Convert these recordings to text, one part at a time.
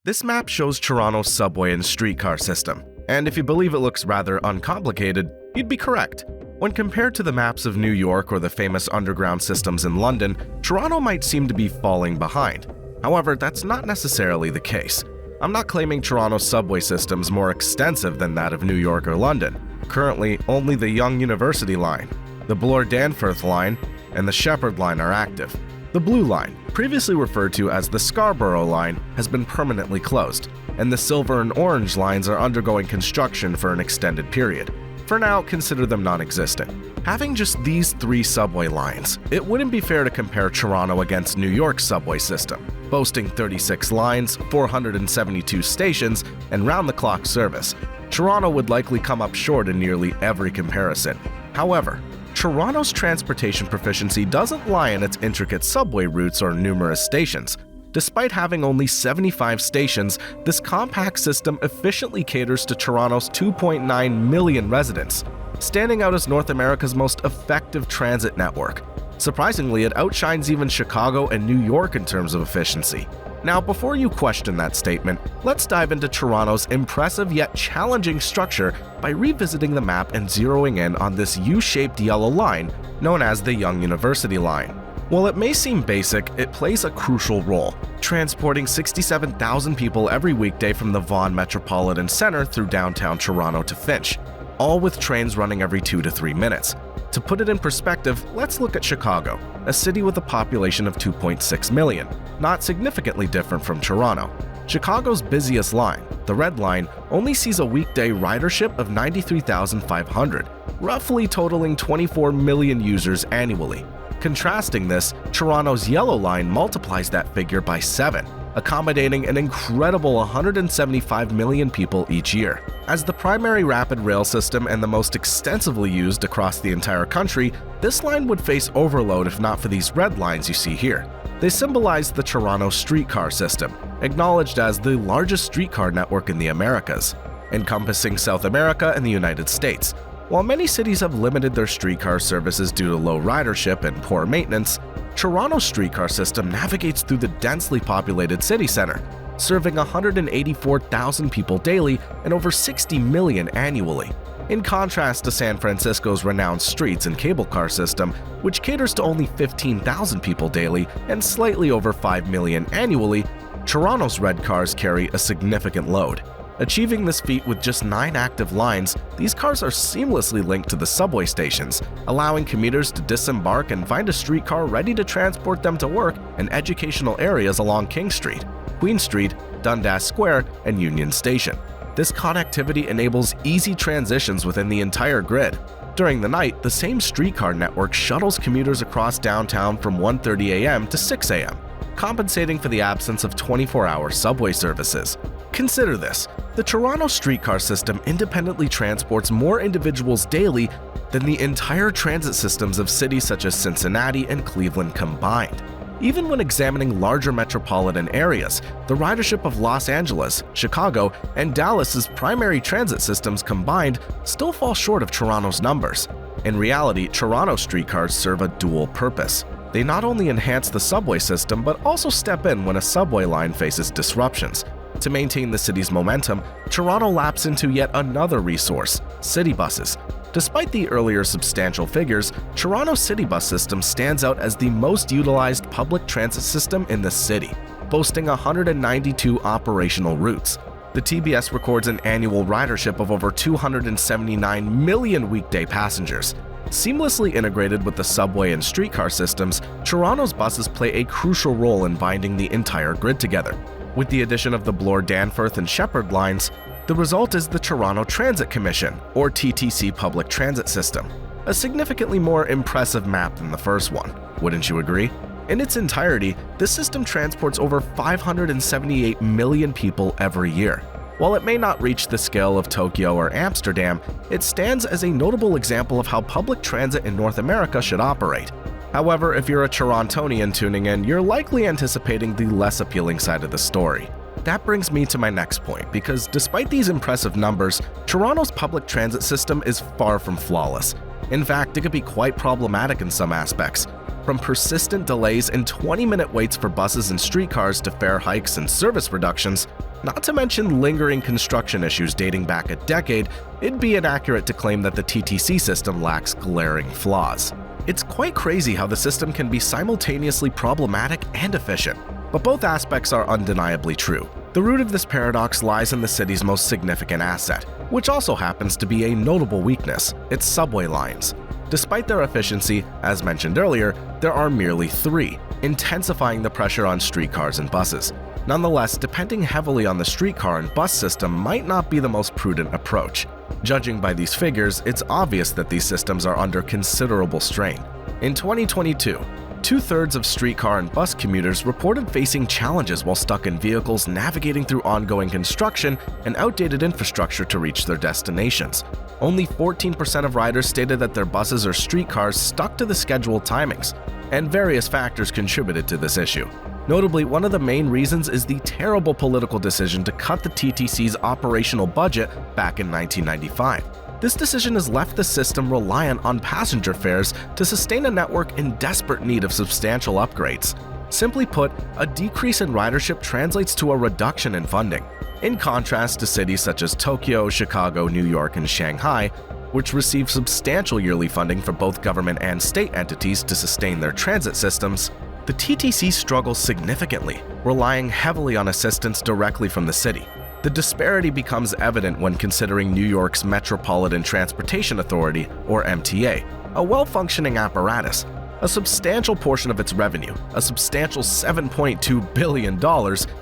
This map shows Toronto's subway and streetcar system, and if you believe it looks rather uncomplicated, you'd be correct. When compared to the maps of New York or the famous underground systems in London, Toronto might seem to be falling behind. However, that's not necessarily the case. I'm not claiming Toronto's subway system's more extensive than that of New York or London. Currently, only the Yonge University line, the Bloor-Danforth line, and the Sheppard line are active. The Blue Line, previously referred to as the Scarborough Line, has been permanently closed, and the Silver and Orange lines are undergoing construction for an extended period. For now, consider them non-existent. Having just these three subway lines, it wouldn't be fair to compare Toronto against New York's subway system, boasting 36 lines, 472 stations, and round-the-clock service. Toronto would likely come up short in nearly every comparison. However, Toronto's transportation proficiency doesn't lie in its intricate subway routes or numerous stations. Despite having only 75 stations, this compact system efficiently caters to Toronto's 2.9 million residents, standing out as North America's most effective transit network. Surprisingly, it outshines even Chicago and New York in terms of efficiency. Now, before you question that statement, let's dive into Toronto's impressive yet challenging structure by revisiting the map and zeroing in on this U-shaped yellow line known as the Yonge University Line. While it may seem basic, it plays a crucial role, transporting 67,000 people every weekday from the Vaughan Metropolitan Centre through downtown Toronto to Finch, all with trains running every 2 to 3 minutes. To put it in perspective, let's look at Chicago, a city with a population of 2.6 million, not significantly different from Toronto. Chicago's busiest line, the Red Line, only sees a weekday ridership of 93,500, roughly totaling 24 million users annually. Contrasting this, Toronto's Yellow Line multiplies that figure by 7, accommodating an incredible 175 million people each year. As the primary rapid rail system and the most extensively used across the entire country, this line would face overload if not for these red lines you see here. They symbolize the Toronto streetcar system, acknowledged as the largest streetcar network in the Americas, encompassing South America and the United States. While many cities have limited their streetcar services due to low ridership and poor maintenance, Toronto's streetcar system navigates through the densely populated city center, serving 184,000 people daily and over 60 million annually. In contrast to San Francisco's renowned streets and cable car system, which caters to only 15,000 people daily and slightly over 5 million annually, Toronto's red cars carry a significant load. Achieving this feat with just 9 active lines, these cars are seamlessly linked to the subway stations, allowing commuters to disembark and find a streetcar ready to transport them to work and educational areas along King Street, Queen Street, Dundas Square, and Union Station. This connectivity enables easy transitions within the entire grid. During the night, the same streetcar network shuttles commuters across downtown from 1:30 a.m. to 6 a.m., compensating for the absence of 24-hour subway services. Consider this: the Toronto streetcar system independently transports more individuals daily than the entire transit systems of cities such as Cincinnati and Cleveland combined. Even when examining larger metropolitan areas, the ridership of Los Angeles, Chicago, and Dallas's primary transit systems combined still fall short of Toronto's numbers. In reality, Toronto streetcars serve a dual purpose. They not only enhance the subway system but also step in when a subway line faces disruptions. To maintain the city's momentum, Toronto laps into yet another resource: city buses. Despite the earlier substantial figures, Toronto's city bus system stands out as the most utilized public transit system in the city, boasting 192 operational routes. The TBS records an annual ridership of over 279 million weekday passengers. Seamlessly integrated with the subway and streetcar systems, Toronto's buses play a crucial role in binding the entire grid together. With the addition of the Bloor-Danforth and Sheppard lines, the result is the Toronto Transit Commission, or TTC public transit system, a significantly more impressive map than the first one. Wouldn't you agree? In its entirety, this system transports over 578 million people every year. While it may not reach the scale of Tokyo or Amsterdam, it stands as a notable example of how public transit in North America should operate. However, if you're a Torontonian tuning in, you're likely anticipating the less appealing side of the story. That brings me to my next point, because despite these impressive numbers, Toronto's public transit system is far from flawless. In fact, it could be quite problematic in some aspects. From persistent delays and 20-minute waits for buses and streetcars to fare hikes and service reductions, not to mention lingering construction issues dating back a decade, it'd be inaccurate to claim that the TTC system lacks glaring flaws. It's quite crazy how the system can be simultaneously problematic and efficient, but both aspects are undeniably true. The root of this paradox lies in the city's most significant asset, which also happens to be a notable weakness: its subway lines. Despite their efficiency, as mentioned earlier, there are merely 3, intensifying the pressure on streetcars and buses. Nonetheless, depending heavily on the streetcar and bus system might not be the most prudent approach. Judging by these figures, it's obvious that these systems are under considerable strain. In 2022, 2/3 of streetcar and bus commuters reported facing challenges while stuck in vehicles navigating through ongoing construction and outdated infrastructure to reach their destinations. Only 14% of riders stated that their buses or streetcars stuck to the scheduled timings, and various factors contributed to this issue. Notably, one of the main reasons is the terrible political decision to cut the TTC's operational budget back in 1995. This decision has left the system reliant on passenger fares to sustain a network in desperate need of substantial upgrades. Simply put, a decrease in ridership translates to a reduction in funding. In contrast to cities such as Tokyo, Chicago, New York, and Shanghai, which receive substantial yearly funding from both government and state entities to sustain their transit systems, the TTC struggles significantly, relying heavily on assistance directly from the city. The disparity becomes evident when considering New York's Metropolitan Transportation Authority, or MTA, a well-functioning apparatus. A substantial portion of its revenue, a substantial $7.2 billion,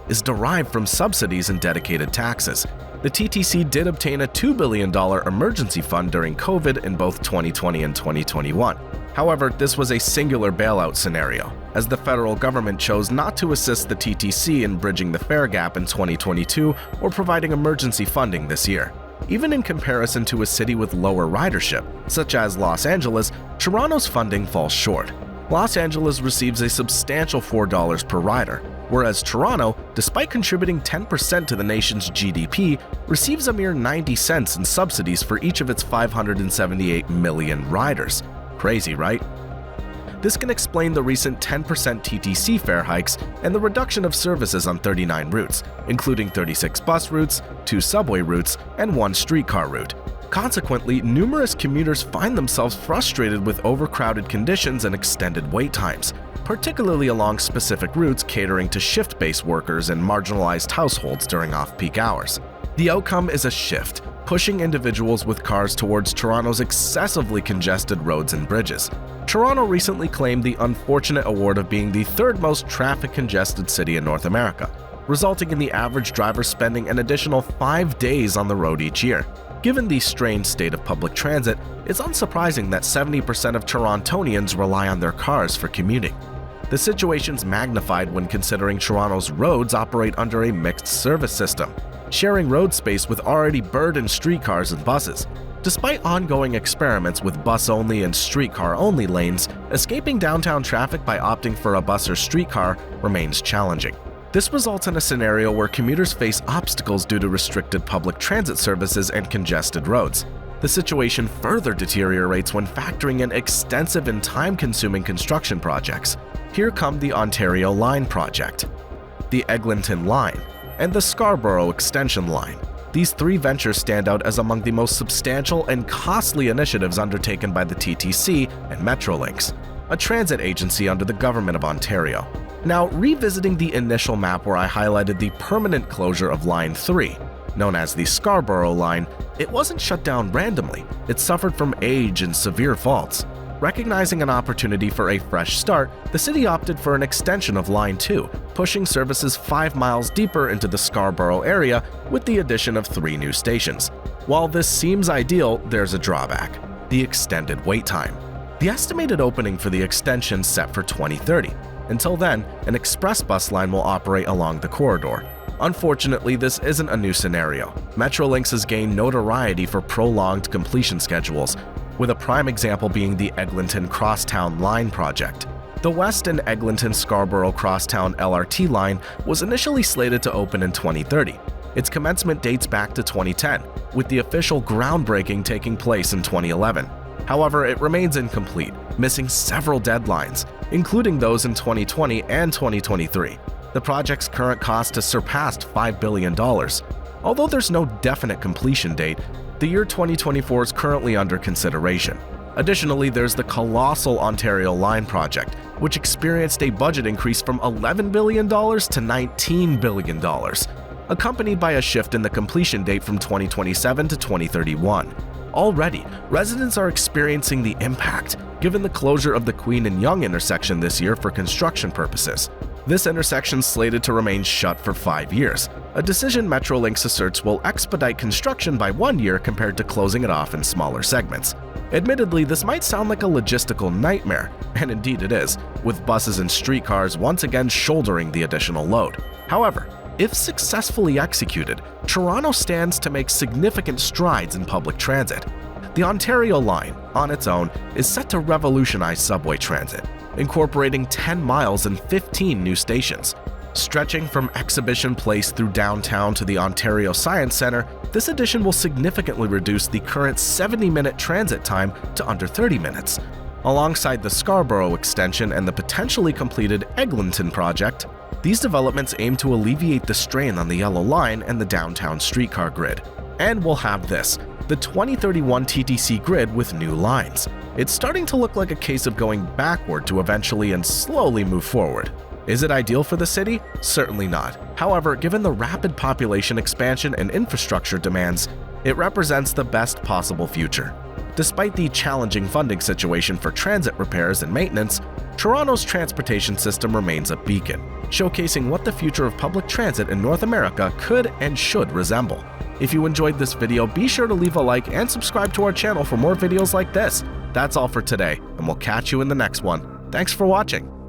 is derived from subsidies and dedicated taxes. The TTC did obtain a $2 billion emergency fund during COVID in both 2020 and 2021. However, this was a singular bailout scenario, as the federal government chose not to assist the TTC in bridging the fare gap in 2022 or providing emergency funding this year. Even in comparison to a city with lower ridership, such as Los Angeles, Toronto's funding falls short. Los Angeles receives a substantial $4 per rider, whereas Toronto, despite contributing 10% to the nation's GDP, receives a mere 90 cents in subsidies for each of its 578 million riders. Crazy, right? This can explain the recent 10% TTC fare hikes and the reduction of services on 39 routes, including 36 bus routes, 2 subway routes, and 1 streetcar route. Consequently, numerous commuters find themselves frustrated with overcrowded conditions and extended wait times, particularly along specific routes catering to shift-based workers and marginalized households during off-peak hours. The outcome is a shift, pushing individuals with cars towards Toronto's excessively congested roads and bridges. Toronto recently claimed the unfortunate award of being the 3rd most traffic-congested city in North America, resulting in the average driver spending an additional 5 days on the road each year. Given the strained state of public transit, it's unsurprising that 70% of Torontonians rely on their cars for commuting. The situation's magnified when considering Toronto's roads operate under a mixed service system, sharing road space with already burdened streetcars and buses. Despite ongoing experiments with bus-only and streetcar-only lanes, escaping downtown traffic by opting for a bus or streetcar remains challenging. This results in a scenario where commuters face obstacles due to restricted public transit services and congested roads. The situation further deteriorates when factoring in extensive and time-consuming construction projects. Here come the Ontario Line project, the Eglinton Line, and the Scarborough Extension Line. These 3 ventures stand out as among the most substantial and costly initiatives undertaken by the TTC and Metrolinx, a transit agency under the Government of Ontario. Now, revisiting the initial map where I highlighted the permanent closure of Line 3, known as the Scarborough Line, it wasn't shut down randomly. It suffered from age and severe faults. Recognizing an opportunity for a fresh start, the city opted for an extension of Line 2, pushing services 5 miles deeper into the Scarborough area with the addition of 3 new stations. While this seems ideal, there's a drawback: the extended wait time. The estimated opening for the extension set for 2030. Until then, an express bus line will operate along the corridor. Unfortunately, this isn't a new scenario. Metrolinx has gained notoriety for prolonged completion schedules, with a prime example being the Eglinton Crosstown Line project. The West and Eglinton Scarborough Crosstown LRT line was initially slated to open in 2030. Its commencement dates back to 2010, with the official groundbreaking taking place in 2011. However, it remains incomplete, missing several deadlines, including those in 2020 and 2023. The project's current cost has surpassed $5 billion. Although there's no definite completion date, the year 2024 is currently under consideration. Additionally, there's the colossal Ontario Line project, which experienced a budget increase from $11 billion to $19 billion, accompanied by a shift in the completion date from 2027 to 2031. Already, residents are experiencing the impact, given the closure of the Queen and Yonge intersection this year for construction purposes. This intersection is slated to remain shut for 5 years, a decision Metrolinx asserts will expedite construction by 1 year compared to closing it off in smaller segments. Admittedly, this might sound like a logistical nightmare, and indeed it is, with buses and streetcars once again shouldering the additional load. However, if successfully executed, Toronto stands to make significant strides in public transit. The Ontario Line, on its own, is set to revolutionize subway transit, incorporating 10 miles and 15 new stations. Stretching from Exhibition Place through downtown to the Ontario Science Centre, this addition will significantly reduce the current 70-minute transit time to under 30 minutes. Alongside the Scarborough extension and the potentially completed Eglinton project, these developments aim to alleviate the strain on the Yellow Line and the downtown streetcar grid. And we'll have this, the 2031 TTC grid with new lines. It's starting to look like a case of going backward to eventually and slowly move forward. Is it ideal for the city? Certainly not. However, given the rapid population expansion and infrastructure demands, it represents the best possible future. Despite the challenging funding situation for transit repairs and maintenance, Toronto's transportation system remains a beacon, showcasing what the future of public transit in North America could and should resemble. If you enjoyed this video, be sure to leave a like and subscribe to our channel for more videos like this. That's all for today, and we'll catch you in the next one. Thanks for watching.